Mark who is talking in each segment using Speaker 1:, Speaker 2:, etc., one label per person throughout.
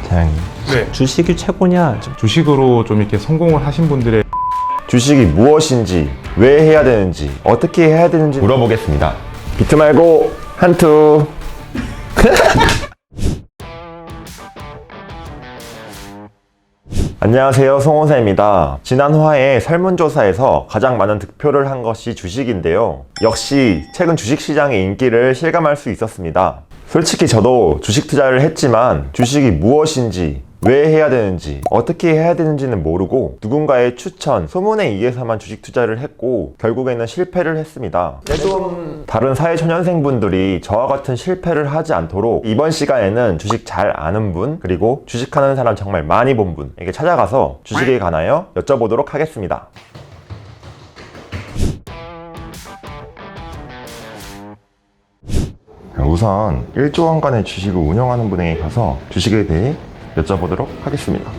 Speaker 1: 사장님,
Speaker 2: 네.
Speaker 3: 주식이 최고냐?
Speaker 2: 주식으로 좀 이렇게 성공을 하신 분들의
Speaker 1: 주식이 무엇인지, 왜 해야 되는지, 어떻게 해야 되는지 물어보겠습니다. 비트 말고 한투. 안녕하세요, 송호사입니다. 지난 화에 설문조사에서 가장 많은 득표를 한 것이 주식인데요. 역시 최근 주식시장의 인기를 실감할 수 있었습니다. 솔직히 저도 주식 투자를 했지만 주식이 무엇인지, 왜 해야 되는지, 어떻게 해야 되는지는 모르고 누군가의 추천, 소문에 의해서만 주식 투자를 했고 결국에는 실패를 했습니다. 좀 다른 사회초년생분들이 저와 같은 실패를 하지 않도록 이번 시간에는 주식 잘 아는 분, 그리고 주식하는 사람 정말 많이 본 분에게 찾아가서 주식에 관하여 여쭤보도록 하겠습니다. 우선 1조 원간의 주식을 운영하는 분에게 가서 주식에 대해 여쭤보도록 하겠습니다.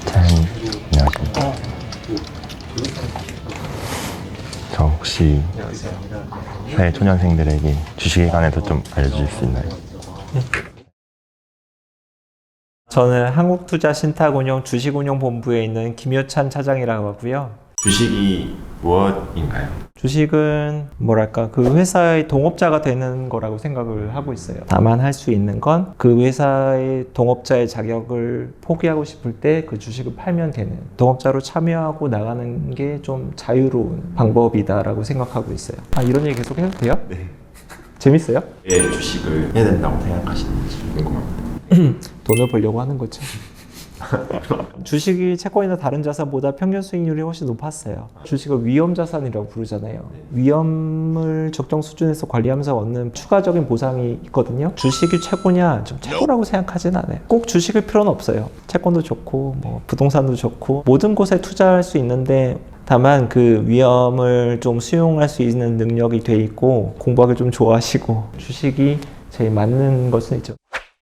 Speaker 1: 사장님, 안녕하십니까. 저 혹시 사회 초년생들에게 주식에 관해서 좀 알려주실 수 있나요?
Speaker 3: 저는 한국투자신탁운용 주식운용본부에 있는 김효찬 차장이라고 하고요.
Speaker 1: 주식이 무엇인가요?
Speaker 3: 주식은 뭐랄까 그 회사의 동업자가 되는 거라고 생각을 하고 있어요. 다만 할 수 있는 건 그 회사의 동업자의 자격을 포기하고 싶을 때 그 주식을 팔면 되는, 동업자로 참여하고 나가는 게 좀 자유로운 방법이다라고 생각하고 있어요. 이런 얘기 계속 해도 돼요?
Speaker 1: 네.
Speaker 3: 재밌어요?
Speaker 1: 왜 주식을 해야 된다고 생각하시는지 궁금합니다.
Speaker 3: 돈을 벌려고 하는 거죠. 주식이 채권이나 다른 자산보다 평균 수익률이 훨씬 높았어요. 주식을 위험자산이라고 부르잖아요. 위험을 적정 수준에서 관리하면서 얻는 추가적인 보상이 있거든요. 주식이 최고냐? 좀 최고라고 생각하진 않아요. 꼭 주식일 필요는 없어요. 채권도 좋고 뭐 부동산도 좋고 모든 곳에 투자할 수 있는데, 다만 그 위험을 좀 수용할 수 있는 능력이 돼 있고 공부하기 좀 좋아하시고 주식이 제일 맞는 것은 있죠.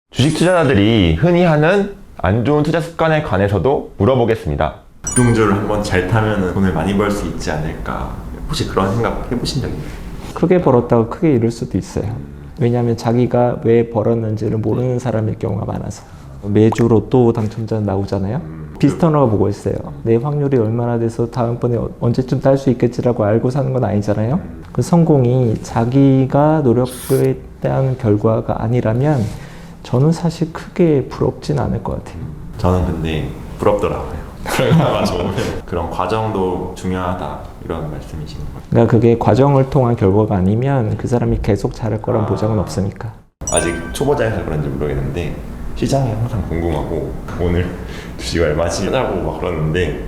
Speaker 1: 주식 투자자들이 흔히 하는 안 좋은 투자 습관에 관해서도 물어보겠습니다. 급등주를 한번 잘 타면 돈을 많이 벌 수 있지 않을까? 혹시 그런 생각 해보신 적 있나요?
Speaker 3: 크게 벌었다고 크게 잃을 수도 있어요. 왜냐하면 자기가 왜 벌었는지를 모르는 사람일 경우가 많아서. 매주 로또 당첨자 나오잖아요. 비슷한 거 보고 있어요. 내 확률이 얼마나 돼서 다음번에 언제쯤 딸 수 있겠지라고 알고 사는 건 아니잖아요. 그 성공이 자기가 노력에 대한 결과가 아니라면 저는 사실 크게 부럽진 않을 것 같아요.
Speaker 1: 저는 근데 부럽더라고요. 결과가 좋으면 그런 과정도 중요하다 이런 말씀이신 것 같아요.
Speaker 3: 그러니까 그게 과정을 통한 결과가 아니면 그 사람이 계속 잘할 거란 보장은 없으니까.
Speaker 1: 아직 초보자여서 그런지 모르겠는데 시장이 항상 궁금하고 오늘 주식 얼마씩 하냐고 막 그러는데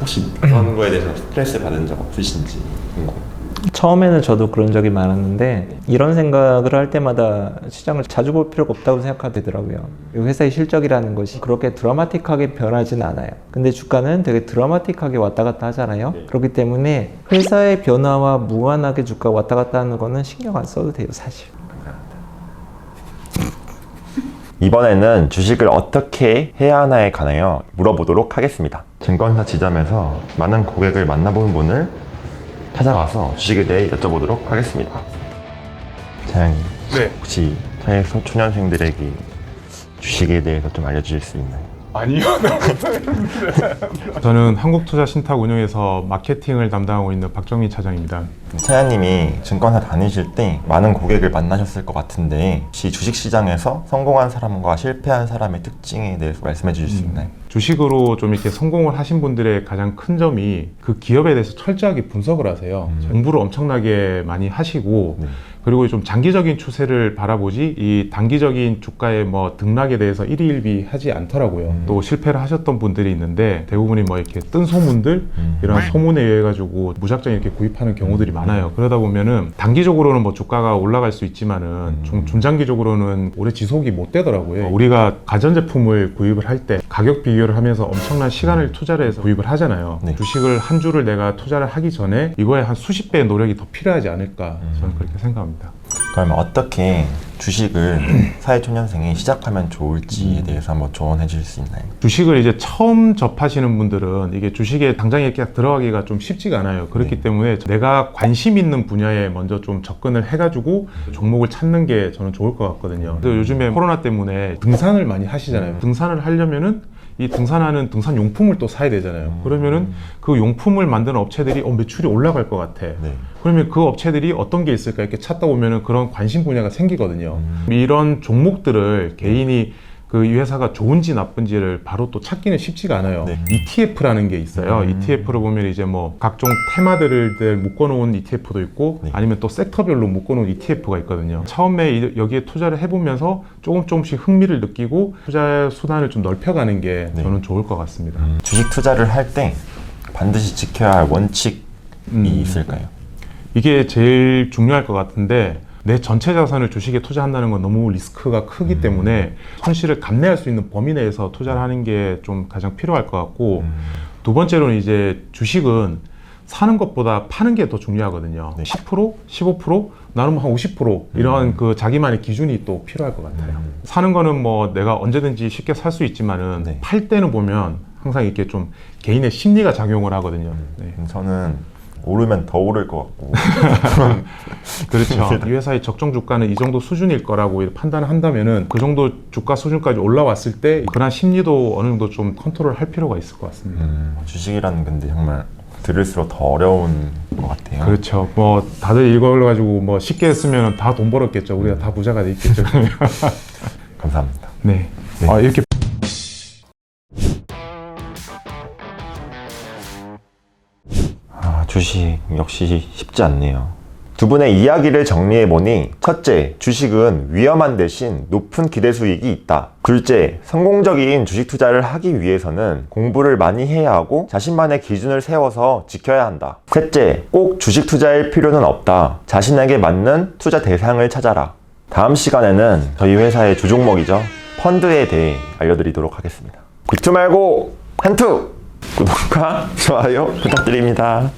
Speaker 1: 혹시 그런 거에 대해서 스트레스 받은 적 없으신지 궁금해요.
Speaker 3: 처음에는 저도 그런 적이 많았는데 이런 생각을 할 때마다 시장을 자주 볼 필요가 없다고 생각하게 되더라고요. 이 회사의 실적이라는 것이 그렇게 드라마틱하게 변하진 않아요. 근데 주가는 되게 드라마틱하게 왔다 갔다 하잖아요. 그렇기 때문에 회사의 변화와 무관하게 주가가 왔다 갔다 하는 거는 신경 안 써도 돼요, 사실.
Speaker 1: 이번에는 주식을 어떻게 해야 하나에 관하여 물어보도록 하겠습니다. 증권사 지점에서 많은 고객을 만나본 분을 찾아가서 주식에 대해 여쭤보도록 하겠습니다. 사장님,
Speaker 2: 네.
Speaker 1: 혹시 사회 초년생들에게 주식에 대해서 좀 알려주실 수 있나요?
Speaker 2: 아니요. 저는 한국투자신탁운용에서 마케팅을 담당하고 있는 박정희 차장입니다.
Speaker 1: 차장님이 증권사 다니실 때 많은 고객을 만나셨을 것 같은데 혹시 주식시장에서 성공한 사람과 실패한 사람의 특징에 대해서 말씀해 주실 수 있나요?
Speaker 2: 주식으로 좀 이렇게 성공을 하신 분들의 가장 큰 점이 그 기업에 대해서 철저하게 분석을 하세요. 공부를 엄청나게 많이 하시고 그리고 좀 장기적인 추세를 바라보지 이 단기적인 주가의 뭐 등락에 대해서 일희일비 하지 않더라고요. 또 실패를 하셨던 분들이 있는데 대부분이 뭐 이렇게 뜬 소문들 이런 소문에 의해 가지고 무작정 이렇게 구입하는 경우들이 많아요. 그러다 보면은 단기적으로는 뭐 주가가 올라갈 수 있지만은 중장기적으로는 오래 지속이 못 되더라고요. 우리가 가전제품을 구입을 할 때 가격 비교를 하면서 엄청난 시간을 투자를 해서 구입을 하잖아요.
Speaker 1: 네.
Speaker 2: 주식을 한 주를 내가 투자를 하기 전에 이거에 한 수십 배의 노력이 더 필요하지 않을까 저는 그렇게 생각합니다. 생각합니다.
Speaker 1: 그러면 어떻게 주식을 사회초년생이 시작하면 좋을지에 대해서 한번 조언해 주실 수 있나요?
Speaker 2: 주식을 이제 처음 접하시는 분들은 이게 주식에 당장 이렇게 들어가기가 좀 쉽지가 않아요. 그렇기 때문에 내가 관심 있는 분야에 먼저 좀 접근을 해가지고 종목을 찾는 게 저는 좋을 것 같거든요. 그래서 요즘에 코로나 때문에 등산을 많이 하시잖아요. 등산을 하려면은 이 등산하는 등산 용품을 또 사야 되잖아요. 그러면은 그 용품을 만드는 업체들이 매출이 올라갈 것 같아.
Speaker 1: 네.
Speaker 2: 그러면 그 업체들이 어떤 게 있을까 이렇게 찾다 보면은 그런 관심 분야가 생기거든요. 이런 종목들을 개인이 그 이 회사가 좋은지 나쁜지를 바로 또 찾기는 쉽지가 않아요.
Speaker 1: 네.
Speaker 2: ETF라는 게 있어요. ETF를 보면 이제 뭐 각종 테마들을 묶어놓은 ETF도 있고
Speaker 1: 네.
Speaker 2: 아니면 또 섹터별로 묶어놓은 ETF가 있거든요. 처음에 여기에 투자를 해보면서 조금씩 흥미를 느끼고 투자 수단을 좀 넓혀가는 게
Speaker 1: 네.
Speaker 2: 저는 좋을 것 같습니다.
Speaker 1: 주식 투자를 할 때 반드시 지켜야 할 원칙이 있을까요?
Speaker 2: 이게 제일 중요할 것 같은데 내 전체 자산을 주식에 투자한다는 건 너무 리스크가 크기 때문에 손실을 감내할 수 있는 범위 내에서 투자를 하는 게 좀 가장 필요할 것 같고 두 번째로는 이제 주식은 사는 것보다 파는 게 더 중요하거든요.
Speaker 1: 네.
Speaker 2: 10%, 15%, 나는 한 50% 이런 그 자기만의 기준이 또 필요할 것 같아요. 사는 거는 뭐 내가 언제든지 쉽게 살 수 있지만은
Speaker 1: 네.
Speaker 2: 팔 때는 보면 항상 이렇게 좀 개인의 심리가 작용을 하거든요. 네.
Speaker 1: 저는 오르면 더 오를 것 같고
Speaker 2: 그렇죠. 이 회사의 적정 주가는 이 정도 수준일 거라고 이렇게 판단을 한다면은 그 정도 주가 수준까지 올라왔을 때 그런 심리도 어느 정도 좀 컨트롤 할 필요가 있을 것 같습니다.
Speaker 1: 주식이라는 근데 정말 들을수록 더 어려운 것 같아요.
Speaker 2: 그렇죠. 뭐 다들 이걸 가지고 뭐 쉽게 했으면 다 돈 벌었겠죠. 우리가 다 부자가 돼 있겠죠.
Speaker 1: 감사합니다.
Speaker 2: 네.
Speaker 1: 네.
Speaker 2: 이렇게
Speaker 1: 주식 역시 쉽지 않네요. 두 분의 이야기를 정리해보니 첫째, 주식은 위험한 대신 높은 기대 수익이 있다. 둘째, 성공적인 주식 투자를 하기 위해서는 공부를 많이 해야 하고 자신만의 기준을 세워서 지켜야 한다. 셋째, 꼭 주식 투자일 필요는 없다. 자신에게 맞는 투자 대상을 찾아라. 다음 시간에는 저희 회사의 주종목이죠. 펀드에 대해 알려드리도록 하겠습니다. 비투 말고 한투! 구독과 좋아요 부탁드립니다.